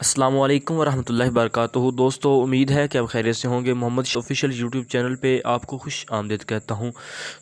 السلام علیکم ورحمۃ اللہ وبرکاتہ۔ دوستو، امید ہے کہ آپ خیریت سے ہوں گے۔ محمد آفیشیل یوٹیوب چینل پہ آپ کو خوش آمدید کہتا ہوں۔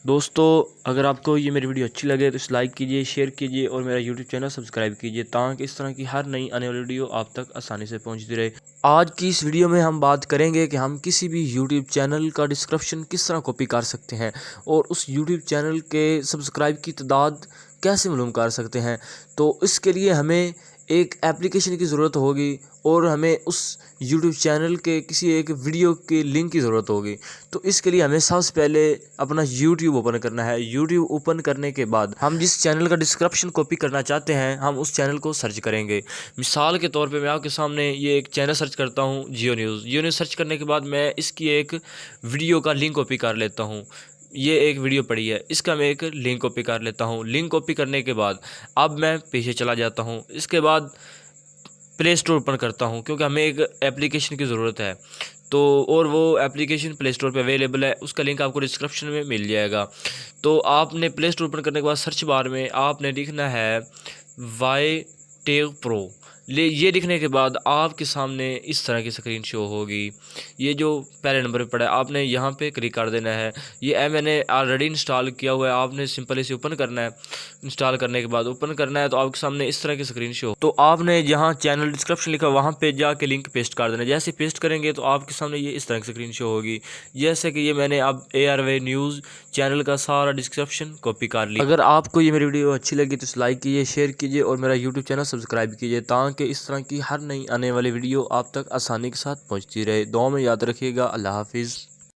دوستو، اگر آپ کو یہ میری ویڈیو اچھی لگے تو اس لائک کیجئے، شیئر کیجئے اور میرا یوٹیوب چینل سبسکرائب کیجئے تاکہ اس طرح کی ہر نئی آنے والی ویڈیو آپ تک آسانی سے پہنچتی رہے۔ آج کی اس ویڈیو میں ہم بات کریں گے کہ ہم کسی بھی یوٹیوب چینل کا ڈسکرپشن کس طرح کاپی کر سکتے ہیں اور اس یوٹیوب چینل کے سبسکرائب کی تعداد کیسے معلوم کر سکتے ہیں۔ تو اس کے لیے ہمیں ایک اپلیکیشن کی ضرورت ہوگی اور ہمیں اس یوٹیوب چینل کے کسی ایک ویڈیو کے لنک کی ضرورت ہوگی۔ تو اس کے لیے ہمیں سب سے پہلے اپنا یوٹیوب اوپن کرنا ہے۔ یوٹیوب اوپن کرنے کے بعد ہم جس چینل کا ڈسکرپشن کاپی کرنا چاہتے ہیں ہم اس چینل کو سرچ کریں گے۔ مثال کے طور پہ میں آپ کے سامنے یہ ایک چینل سرچ کرتا ہوں، جیو نیوز سرچ کرنے کے بعد میں اس کی ایک ویڈیو کا لنک کاپی کر لیتا ہوں۔ یہ ایک ویڈیو پڑی ہے، اس کا میں ایک لنک کاپی کر لیتا ہوں۔ لنک کاپی کرنے کے بعد اب میں پیچھے چلا جاتا ہوں۔ اس کے بعد پلے اسٹور اوپن کرتا ہوں کیونکہ ہمیں ایک اپلیکیشن کی ضرورت ہے تو، اور وہ اپلیکیشن پلے اسٹور پہ اویلیبل ہے، اس کا لنک آپ کو ڈسکرپشن میں مل جائے گا۔ تو آپ نے پلے اسٹور اوپن کرنے کے بعد سرچ بار میں آپ نے لکھنا ہے وائی ٹیگ پرو۔ یہ لکھنے کے بعد آپ کے سامنے اس طرح کی سکرین شو ہوگی۔ یہ جو پہلے نمبر پہ پڑا ہے آپ نے یہاں پہ کلک کر دینا ہے۔ یہ میں نے آلریڈی انسٹال کیا ہوا ہے، آپ نے سمپل اسے اوپن کرنا ہے۔ انسٹال کرنے کے بعد اوپن کرنا ہے تو آپ کے سامنے اس طرح کی سکرین شو، تو آپ نے جہاں چینل ڈسکرپشن لکھا وہاں پہ جا کے لنک پیسٹ کر دینا ہے۔ جیسے پیسٹ کریں گے تو آپ کے سامنے یہ اس طرح کی سکرین شو ہوگی، جیسے کہ یہ میں نے اب ARY نیوز چینل کا سارا ڈسکرپشن کاپی کر لیا۔ اگر آپ کو یہ میری ویڈیو اچھی لگی تو لائک کیجئے، شیئر کیجئے اور میرا یوٹیوب چینل سبسکرائب کیجئے تاکہ اس طرح کی ہر نئی آنے والی ویڈیو آپ تک آسانی کے ساتھ پہنچتی رہے۔ دعاؤں میں یاد رکھیے گا۔ اللہ حافظ۔